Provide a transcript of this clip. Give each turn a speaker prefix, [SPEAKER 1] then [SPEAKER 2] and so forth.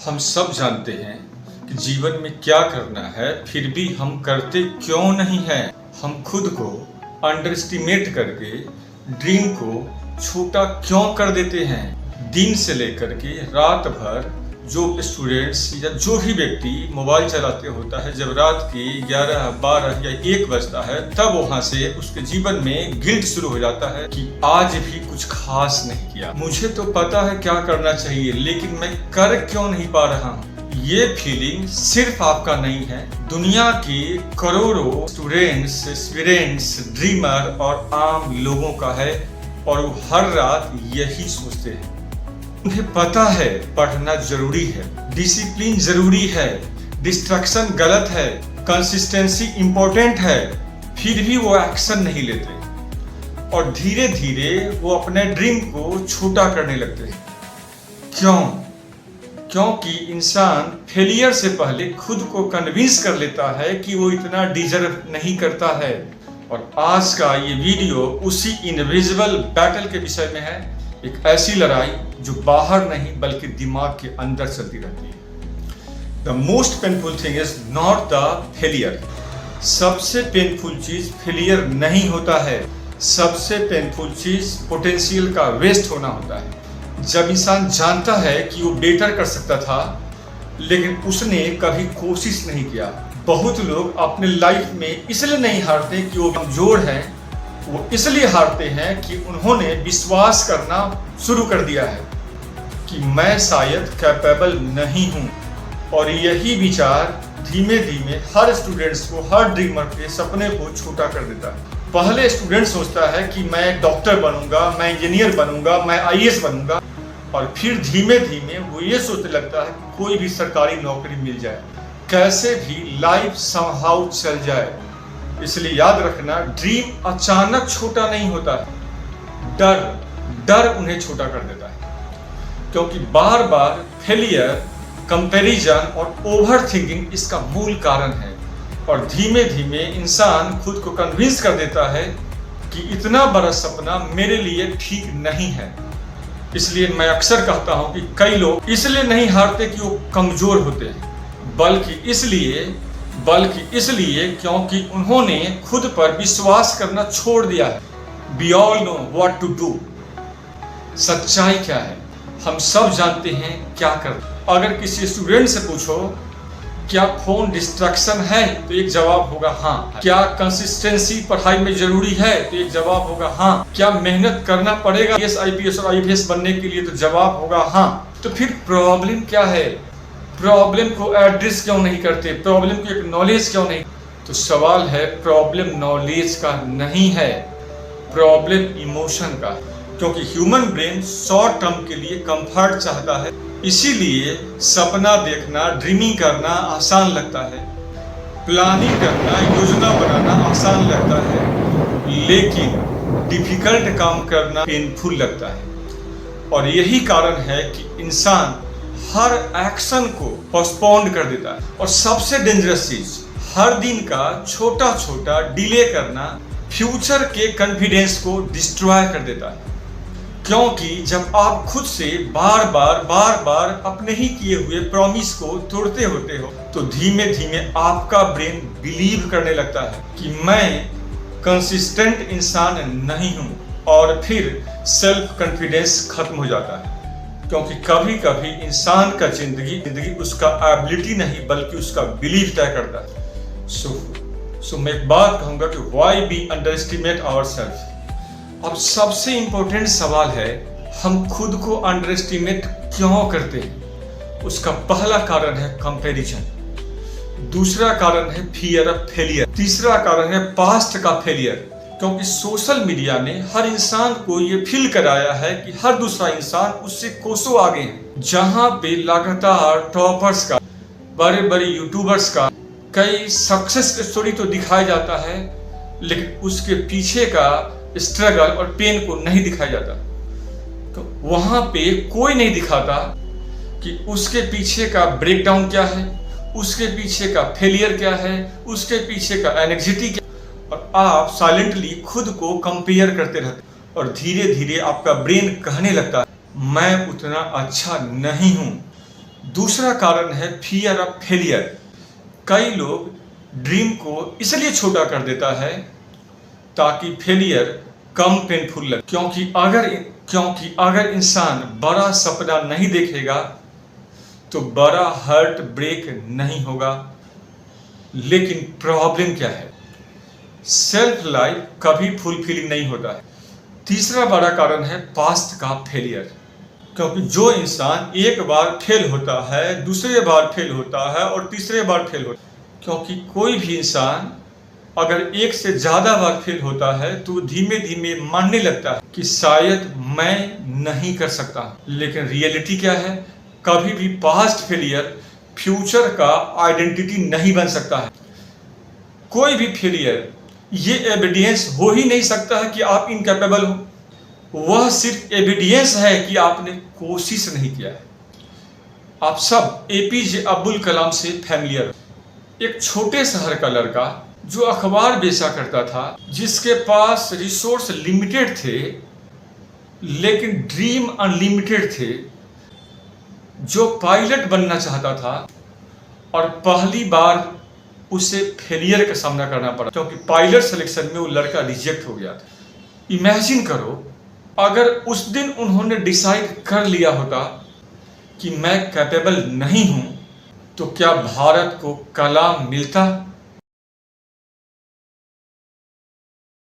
[SPEAKER 1] हम सब जानते हैं कि जीवन में क्या करना है, फिर भी हम करते क्यों नहीं हैं। हम खुद को अंडर एस्टिमेट करके ड्रीम को छोटा क्यों कर देते हैं। दिन से लेकर के रात भर जो स्टूडेंट्स या जो भी व्यक्ति मोबाइल चलाते होता है, जब रात की 11, 12 या 1 बजता है, तब वहां से उसके जीवन में गिल्ट शुरू हो जाता है कि आज भी कुछ खास नहीं किया। मुझे तो पता है क्या करना चाहिए, लेकिन मैं कर क्यों नहीं पा रहा हूँ। ये फीलिंग सिर्फ आपका नहीं है, दुनिया के करोड़ों स्टूडेंट्स, एस्पिरेंट्स, ड्रीमर और आम लोगों का है, और वो हर रात यही सोचते हैं। उन्हें पता है पढ़ना जरूरी है, डिसिप्लिन जरूरी है, डिस्ट्रैक्शन गलत है, कंसिस्टेंसी इंपॉर्टेंट है, फिर भी वो एक्शन नहीं लेते और धीरे धीरे वो अपने ड्रीम को छोटा करने लगते हैं। क्यों? क्योंकि इंसान फेलियर से पहले खुद को कन्विंस कर लेता है कि वो इतना डिजर्व नहीं करता है। और आज का ये वीडियो उसी इनविजिबल बैटल के विषय में है, एक ऐसी लड़ाई जो बाहर नहीं बल्कि दिमाग के अंदर चलती रहती है। The most painful thing is not the failure. सबसे पेनफुल चीज फेलियर नहीं होता है, सबसे पेनफुल चीज पोटेंशियल का वेस्ट होना होता है। जब इंसान जानता है कि वो बेटर कर सकता था, लेकिन उसने कभी कोशिश नहीं किया। बहुत लोग अपने लाइफ में इसलिए नहीं हारते कि वो कमजोर हैं, वो इसलिए हारते हैं कि उन्होंने विश्वास करना शुरू कर दिया है कि मैं शायद कैपेबल नहीं हूं। और यही विचार धीमे धीमे हर स्टूडेंट्स को, हर ड्रीमर के सपने को छोटा कर देता है। पहले स्टूडेंट सोचता है कि मैं डॉक्टर बनूंगा, मैं इंजीनियर बनूंगा, मैं आईएएस बनूंगा, और फिर धीमे धीमे वो ये सोचने लगता है कि कोई भी सरकारी नौकरी मिल जाए, कैसे भी लाइफ समहाउ चल जाए। इसलिए याद रखना, ड्रीम अचानक छोटा नहीं होता है, डर उन्हें छोटा कर देता है। क्योंकि बार बार फेलियर, कंपैरिजन और ओवर थिंकिंग इसका मूल कारण है। और धीमे धीमे इंसान खुद को कन्विंस कर देता है कि इतना बड़ा सपना मेरे लिए ठीक नहीं है। इसलिए मैं अक्सर कहता हूं कि कई लोग इसलिए नहीं हारते कि वो कमजोर होते हैं, बल्कि इसलिए क्योंकि उन्होंने खुद पर विश्वास करना छोड़ दिया है। We all know what to do। सच्चाई क्या है? हम सब जानते हैं क्या करना। अगर किसी स्टूडेंट से पूछो क्या फोन डिस्ट्रैक्शन है, तो एक जवाब होगा हाँ। क्या कंसिस्टेंसी पढ़ाई में जरूरी है, तो एक जवाब होगा हाँ। क्या मेहनत करना पड़ेगा आईपीएस और आईएएस बनने के लिए, तो जवाब होगा हाँ। तो फिर प्रॉब्लम क्या है? प्रॉब्लम को एड्रेस क्यों नहीं करते? प्रॉब्लम को एक नॉलेज क्यों नहीं? तो सवाल है, प्रॉब्लम नॉलेज का नहीं है, प्रॉब्लम इमोशन का। क्योंकि ह्यूमन ब्रेन शॉर्ट टर्म के लिए कंफर्ट चाहता है, इसीलिए सपना देखना, ड्रीमिंग करना आसान लगता है, प्लानिंग करना, योजना बनाना आसान लगता है, लेकिन डिफिकल्ट काम करना पेनफुल लगता है। और यही कारण है कि इंसान हर एक्शन को पोस्टपोन कर देता है। और सबसे डेंजरस चीज, हर दिन का छोटा छोटा डिले करना फ्यूचर के कॉन्फिडेंस को डिस्ट्रॉय कर देता है। क्योंकि जब आप खुद से बार बार अपने ही किए हुए प्रॉमिस को तोड़ते होते हो, तो धीमे धीमे आपका ब्रेन बिलीव करने लगता है कि मैं कंसिस्टेंट इंसान नहीं हूं, और फिर सेल्फ कॉन्फिडेंस खत्म हो जाता है। क्योंकि कभी कभी इंसान का जिंदगी उसका एबिलिटी नहीं बल्कि उसका बिलीफ तय करता है। सो मैं एक बात कहूंगा कि व्हाई वी अंडरएस्टिमेट आवरसेल्फ। अब सबसे इंपॉर्टेंट सवाल है, हम खुद को अंडर एस्टिमेट क्यों करते हैं? उसका पहला कारण है कंपैरिजन, दूसरा कारण है फियर ऑफ फेलियर, तीसरा कारण है पास्ट का फेलियर। क्योंकि सोशल मीडिया ने हर इंसान को ये फील कराया है कि हर दूसरा इंसान उससे कोसों आगे है। जहां पे लगातार टॉपर्स का, बड़े बड़े यूट्यूबर्स का कई सक्सेस स्टोरी तो दिखाया जाता है, लेकिन उसके पीछे का स्ट्रगल और पेन को नहीं दिखाया जाता। तो वहां पे कोई नहीं दिखाता कि उसके पीछे का ब्रेकडाउन क्या है, उसके पीछे का फेलियर क्या है, उसके पीछे का एंग्जाइटी क्या। और आप साइलेंटली खुद को कंपेयर करते रहते, और धीरे धीरे आपका ब्रेन कहने लगता है मैं उतना अच्छा नहीं हूं। दूसरा कारण है फियर ऑफ फेलियर। कई लोग ड्रीम को इसलिए छोटा कर देता है ताकि फेलियर कम पेनफुल लगे, क्योंकि अगर इंसान बड़ा सपना नहीं देखेगा तो बड़ा हार्ट ब्रेक नहीं होगा। लेकिन प्रॉब्लम क्या है, सेल्फ लाइफ कभी फुलफिलिंग नहीं होता है। तीसरा बड़ा कारण है पास्ट का फेलियर, क्योंकि जो इंसान एक बार फेल होता है, दूसरे बार फेल होता है और तीसरे बार फेल होता है, क्योंकि कोई भी इंसान अगर एक से ज़्यादा बार फेल होता है तो धीमे धीमे मानने लगता है कि शायद मैं नहीं कर सकता। लेकिन रियलिटी क्या है, कभी भी पास्ट फेलियर फ्यूचर का आइडेंटिटी नहीं बन सकता है। कोई भी फेलियर ये एविडेंस हो ही नहीं सकता है कि आप इनकैपेबल हो, वह सिर्फ एविडेंस है कि आपने कोशिश नहीं किया है। आप सब एपीजे अब्दुल कलाम से फैमिलियर। एक छोटे शहर का लड़का जो अखबार बेचा करता था, जिसके पास रिसोर्स लिमिटेड थे लेकिन ड्रीम अनलिमिटेड थे, जो पायलट बनना चाहता था और पहली बार उसे फेलियर का सामना करना पड़ा क्योंकि पायलट सिलेक्शन में वो लड़का रिजेक्ट हो गया था। इमेजिन करो, अगर उस दिन उन्होंने डिसाइड कर लिया होता कि मैं कैपेबल नहीं हूं तो क्या भारत को कलाम मिलता?